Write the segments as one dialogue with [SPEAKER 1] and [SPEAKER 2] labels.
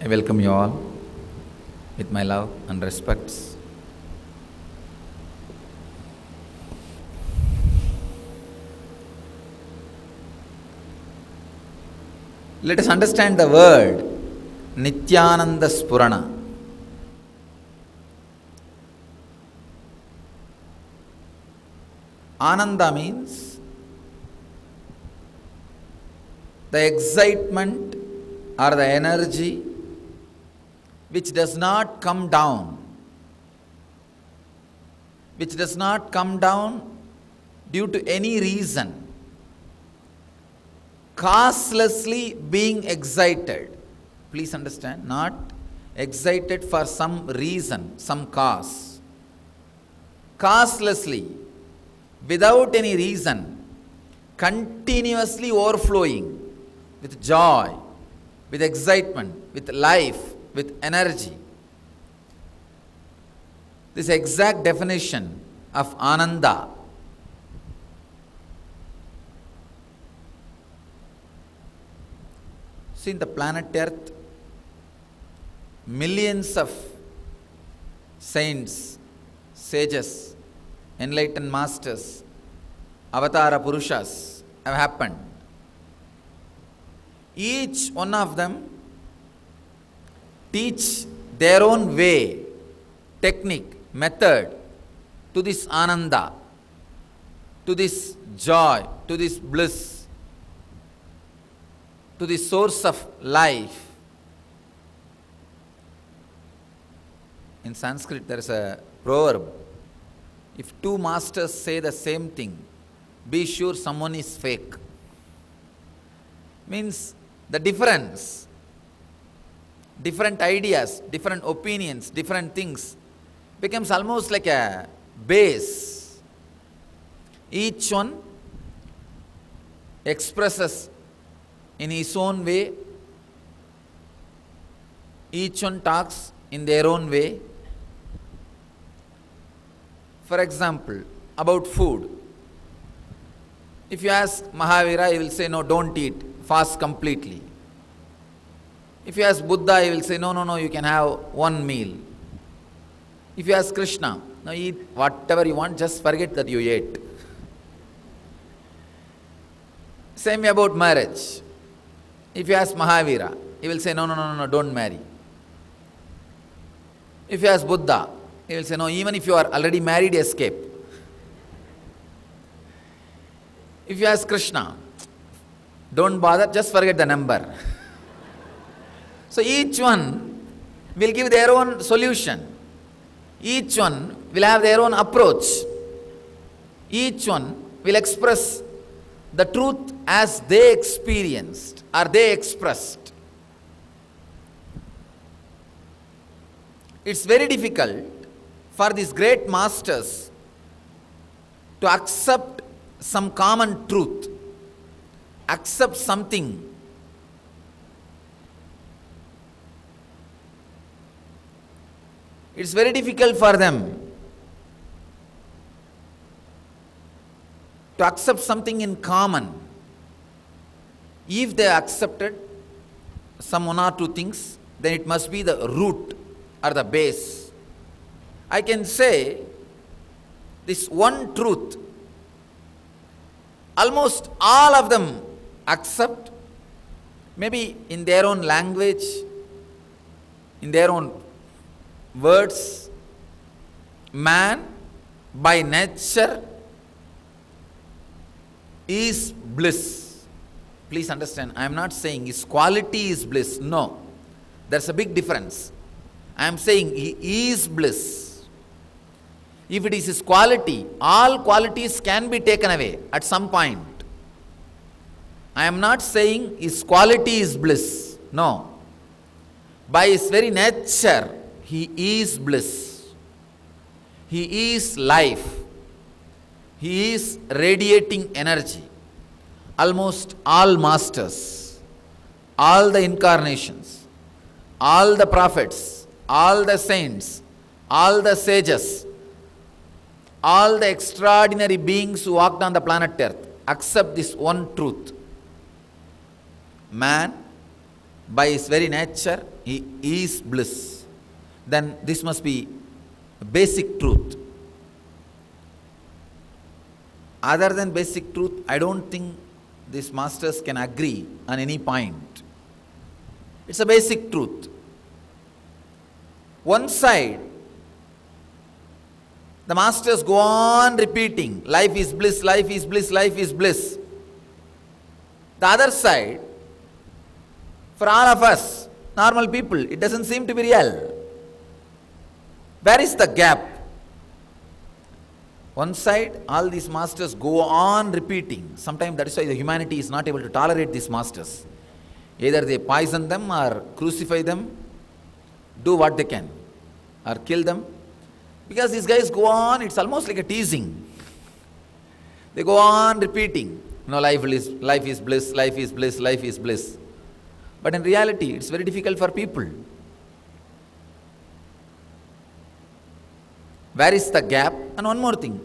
[SPEAKER 1] I welcome you all with my love and respects. Let us understand the word Nityananda Spurana. Ananda means the excitement or the energy which does not come down, due to any reason, causelessly being excited. Please understand, not excited for some reason, some cause. Causelessly, without any reason, continuously overflowing with joy, with excitement, with life, with energy. This exact definition of Ananda. See, in the planet Earth, millions of saints, sages, enlightened masters, avatara purushas have happened. Each one of them teach their own way, technique, method to this Ananda, to this joy, to this bliss, to the source of life. In Sanskrit, there is a proverb: if two masters say the same thing, be sure someone is fake. Means the difference, different ideas, different opinions, different things becomes almost like a base. Each one expresses in his own way, each one talks in their own way. For example, about food. If you ask Mahavira, he will say, no, don't eat, fast completely. If you ask Buddha, he will say, no, you can have one meal. If you ask Krishna, no, eat whatever you want, just forget that you ate. Same way about marriage. If you ask Mahavira, he will say, no, don't marry. If you ask Buddha, he will say, no, even if you are already married, escape. If you ask Krishna, don't bother, just forget the number. So each one will give their own solution. Each one will have their own approach. Each one will express the truth as they experienced or they expressed. It's very difficult for these great masters to accept some common truth, accept something. It's very difficult for them to accept something in common. If they accepted some one or two things, then it must be the root or the base. I can say this one truth, almost all of them accept, maybe in their own language, in their own words. Man by nature is bliss. Please understand, I am not saying his quality is bliss. No, there's a big difference. I am saying he is bliss. If it is his quality, all qualities can be taken away at some point. I am not saying his quality is bliss. No. By his very nature, he is bliss. He is life. He is radiating energy. Almost all masters, all the incarnations, all the prophets, all the saints, all the sages, all the extraordinary beings who walked on the planet Earth accept this one truth. Man by his very nature, he is bliss. Then this must be basic truth. Other than basic truth, I don't think these masters can agree on any point. It's a basic truth. One side, the masters go on repeating, life is bliss, life is bliss, life is bliss. The other side, for all of us, normal people, it doesn't seem to be real. Where is the gap? One side, all these masters go on repeating. Sometimes that is why the humanity is not able to tolerate these masters. Either they poison them or crucify them, do what they can, or kill them. Because these guys go on, it's almost like a teasing. They go on repeating, life is bliss, life is bliss, life is bliss. But in reality, it's very difficult for people. Where is the gap? And one more thing.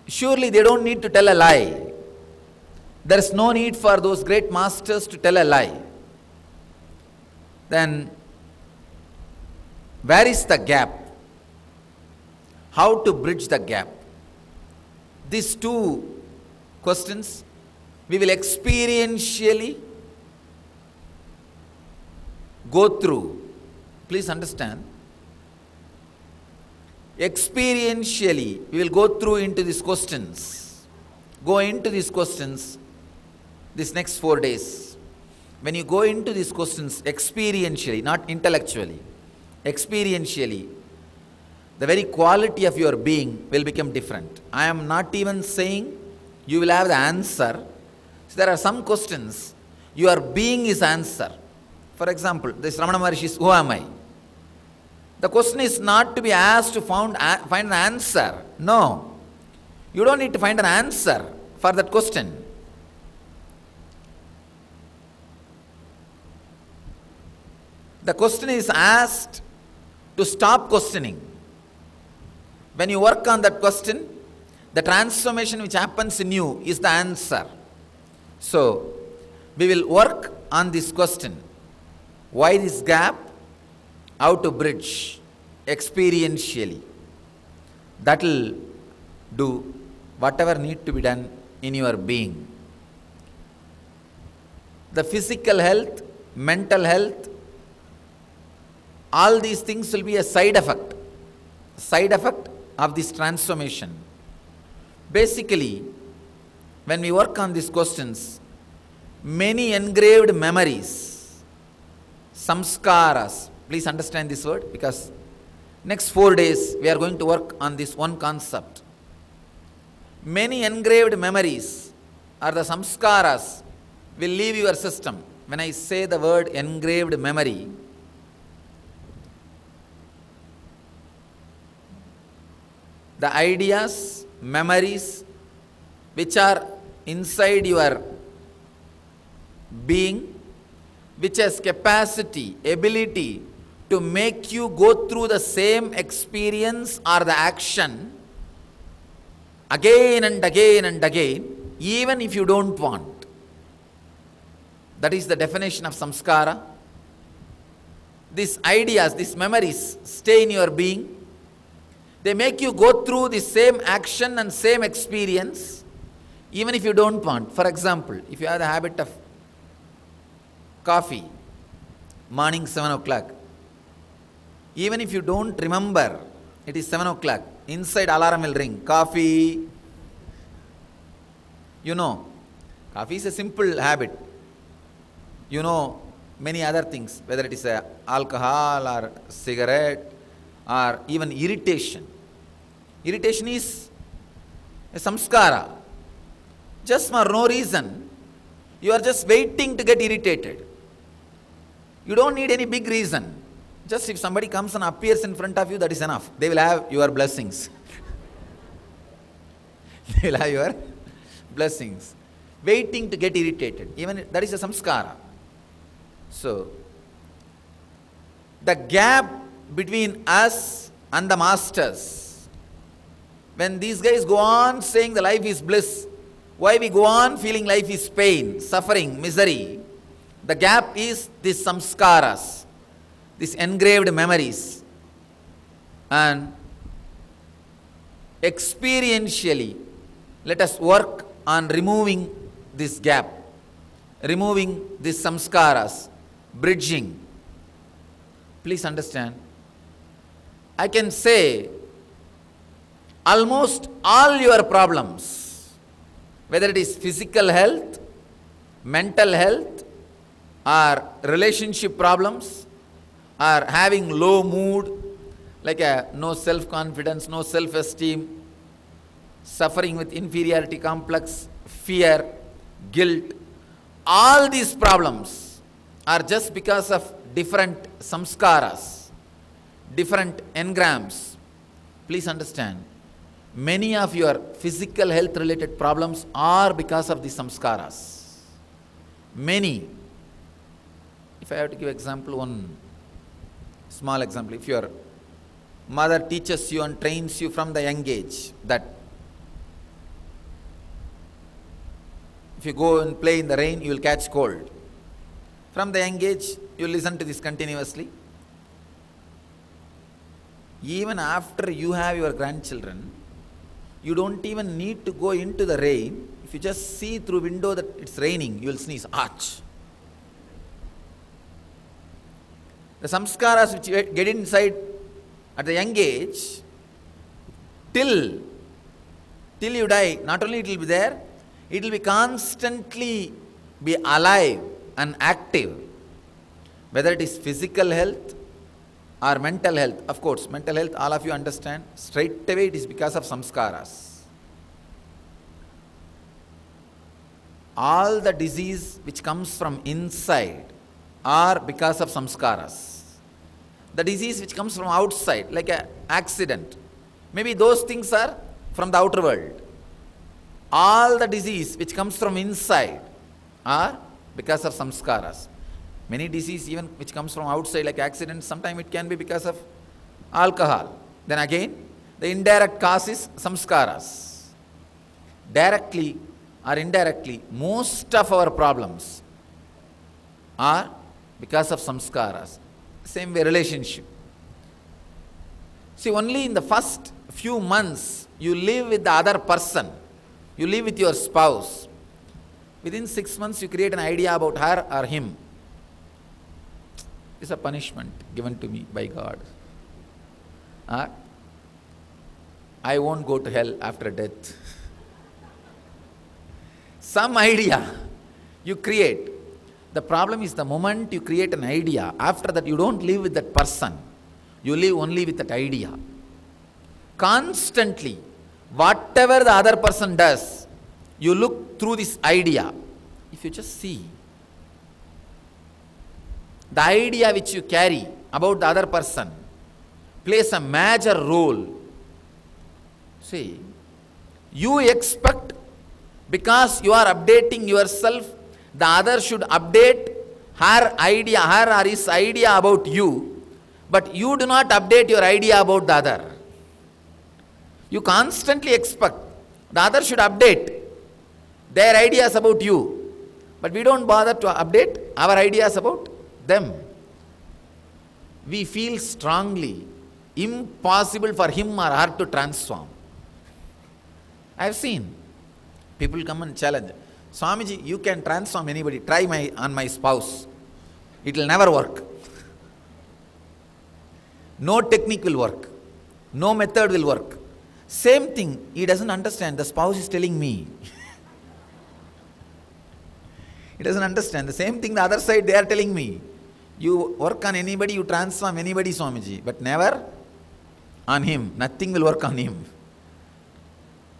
[SPEAKER 1] Surely they don't need to tell a lie. There is no need for those great masters to tell a lie. Then, where is the gap? How to bridge the gap? These two questions we will experientially go through. Please understand. Experientially, we will go through into these questions. Go into these questions these next 4 days. When you go into these questions experientially, not intellectually, experientially, the very quality of your being will become different. I am not even saying you will have the answer. So there are some questions, your being is answer. For example, this Ramana Maharshi's, who am I? The question is not to be asked to find an answer. No. You don't need to find an answer for that question. The question is asked to stop questioning. When you work on that question, the transformation which happens in you is the answer. So, we will work on this question. Why this gap? How to bridge experientially. That will do whatever need to be done in your being. The physical health, mental health, all these things will be a side effect of this transformation. Basically, when we work on these questions, many engraved memories, samskaras, please understand this word because next 4 days we are going to work on this one concept. Many engraved memories or the samskaras will leave your system. When I say the word engraved memory, the ideas, memories which are inside your being, which has capacity, ability to make you go through the same experience or the action again and again and again, even if you don't want. That is the definition of samskara. These ideas, these memories stay in your being. They make you go through the same action and same experience, even if you don't want. For example, if you have the habit of coffee, morning 7 o'clock, even if you don't remember, it is 7 o'clock, inside alarm will ring, coffee. Coffee is a simple habit. Many other things, whether it is alcohol or cigarette or even irritation. Irritation is a samskara. Just for no reason, you are just waiting to get irritated. You don't need any big reason. Just if somebody comes and appears in front of you, that is enough. They will have your blessings. They will have your blessings. Waiting to get irritated. Even that is a samskara. So, the gap between us and the masters, when these guys go on saying the life is bliss, Why we go on feeling life is pain, suffering, misery? The gap is these samskaras, these engraved memories. And experientially, let us work on removing this gap, removing these samskaras, bridging. Please understand, I can say almost all your problems, whether it is physical health, mental health, or relationship problems, or having low mood, like no self-confidence, no self-esteem, suffering with inferiority complex, fear, guilt, all these problems are just because of different samskaras, different engrams. Please understand, many of your physical health related problems are because of the samskaras. Many. If I have to give example, one small example, if your mother teaches you and trains you from the young age that if you go and play in the rain, you will catch cold. From the young age, you listen to this continuously. Even after you have your grandchildren, you don't even need to go into the rain. If you just see through window that it's raining, you will sneeze, arch. The samskaras which you get inside at the young age, till you die, not only it will be there, it will be constantly be alive and active. Whether it is physical health or mental health. Of course, mental health, all of you understand, straight away it is because of samskaras. All the disease which comes from inside are because of samskaras. The disease which comes from outside, like an accident, maybe those things are from the outer world. All the disease which comes from inside are because of samskaras. Many disease even which comes from outside, like accidents, sometimes it can be because of alcohol. Then again, the indirect cause is samskaras. Directly or indirectly, most of our problems are because of samskaras. Same way relationship. See, only in the first few months you live with the other person. You live with your spouse. Within 6 months you create an idea about her or him. It's a punishment given to me by God. I won't go to hell after death. Some idea you create. The problem is the moment you create an idea, after that you don't live with that person. You live only with that idea. Constantly, whatever the other person does, you look through this idea. If you just see, the idea which you carry about the other person plays a major role. See, you expect because you are updating yourself, the other should update her idea, her or his idea about you, but you do not update your idea about the other. You constantly expect the other should update their ideas about you, but we don't bother to update our ideas about them. We feel strongly impossible for him or her to transform. I have seen people come and challenge, Swamiji, you can transform anybody, try on my spouse. It will never work. No technique will work. No method will work. Same thing, he doesn't understand. The spouse is telling me. He doesn't understand. The same thing the other side they are telling me. You work on anybody, you transform anybody, Swamiji, but never on him. Nothing will work on him.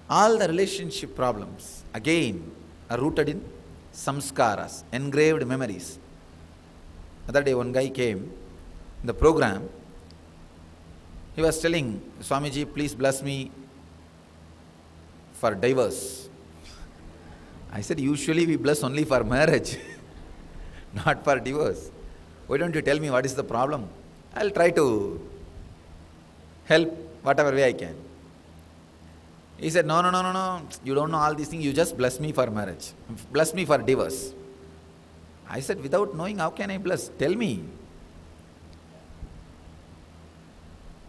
[SPEAKER 1] All the relationship problems, again, are rooted in samskaras, engraved memories. Other day one guy came in the program. He was telling, Swamiji, please bless me for divorce. I said, usually we bless only for marriage, not for divorce. Why don't you tell me what is the problem? I'll try to help whatever way I can. He said, no, no, no, no, no. You don't know all these things. You just bless me for marriage. Bless me for divorce. I said, without knowing, how can I bless? Tell me.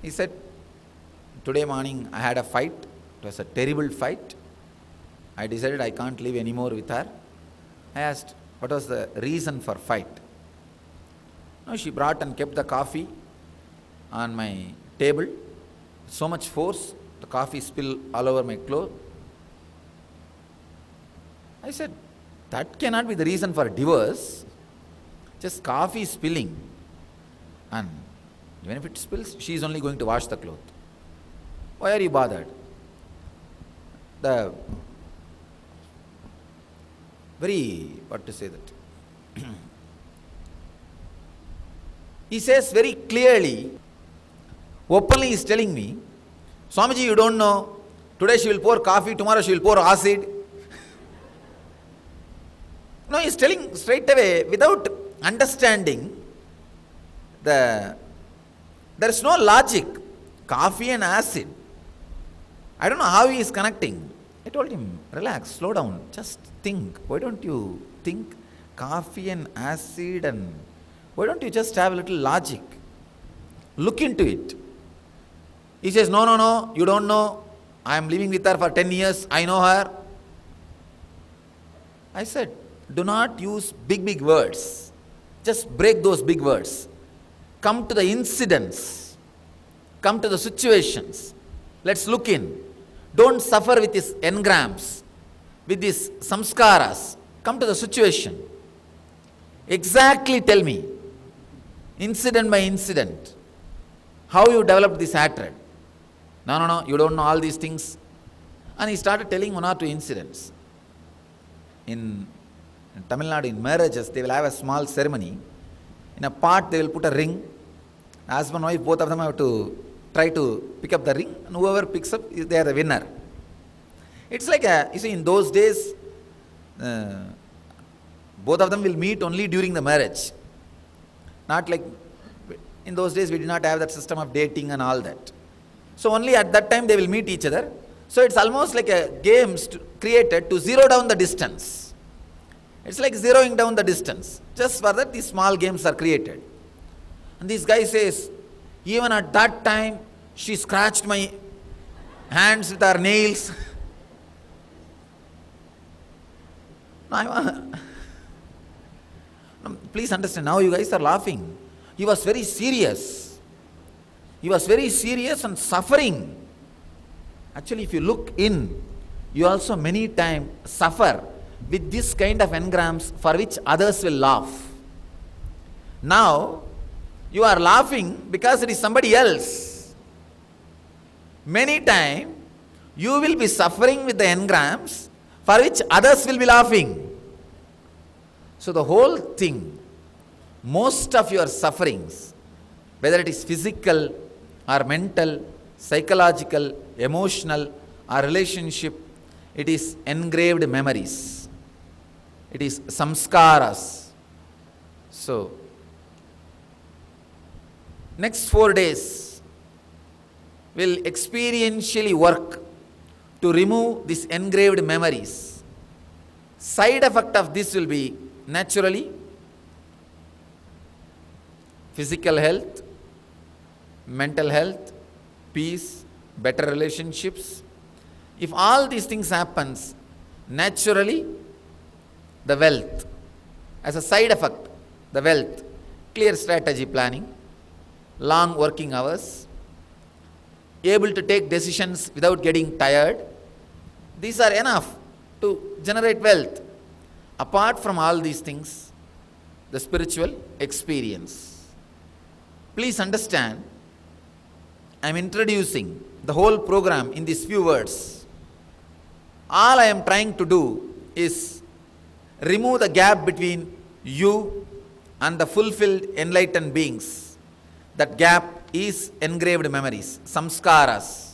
[SPEAKER 1] He said, today morning I had a fight. It was a terrible fight. I decided I can't live anymore with her. I asked, what was the reason for fight? No, she brought and kept the coffee on my table. So much force, the coffee spilled all over my clothes. I said, that cannot be the reason for divorce. Just coffee spilling. And even if it spills, she is only going to wash the cloth. Why are you bothered? The very, what to say that? He says very clearly, openly he is telling me, Swamiji, you don't know, today she will pour coffee, tomorrow she will pour acid. No, he is telling straight away, without understanding, there is no logic. Coffee and acid. I don't know how he is connecting. I told him, relax, slow down, just think. Why don't you think coffee and acid, and why don't you just have a little logic? Look into it. He says, no, no, no, you don't know. I am living with her for 10 years. I know her. I said, do not use big, big words. Just break those big words. Come to the incidents. Come to the situations. Let's look in. Don't suffer with these engrams, with these samskaras. Come to the situation. Exactly tell me, incident by incident, how you developed this hatred. No, no, no, you don't know all these things. And he started telling one or two incidents. In Tamil Nadu, in marriages, they will have a small ceremony. In a pot, they will put a ring. Husband and wife, both of them have to try to pick up the ring, and whoever picks up, they are the winner. It's like you see, in those days, both of them will meet only during the marriage. Not like, in those days, we did not have that system of dating and all that. So only at that time they will meet each other. So it's almost like a game created to zero down the distance. It's like zeroing down the distance. Just for that, these small games are created. And this guy says, even at that time, she scratched my hands with her nails. No, please understand, now you guys are laughing. He was very serious. He was very serious and suffering. Actually, if you look in, you also many times suffer with this kind of engrams for which others will laugh. Now, you are laughing because it is somebody else. Many times, you will be suffering with the engrams for which others will be laughing. So the whole thing, most of your sufferings, whether it is physical or mental, psychological, emotional or relationship, it is engraved memories. It is samskaras. So, next 4 days will experientially work to remove these engraved memories. Side effect of this will be naturally physical health, mental health, peace, better relationships. If all these things happens, naturally the wealth, as a side effect, the wealth, clear strategy planning, long working hours, able to take decisions without getting tired, these are enough to generate wealth. Apart from all these things, the spiritual experience. Please understand, I am introducing the whole program in these few words. All I am trying to do is remove the gap between you and the fulfilled enlightened beings. That gap is engraved memories, samskaras.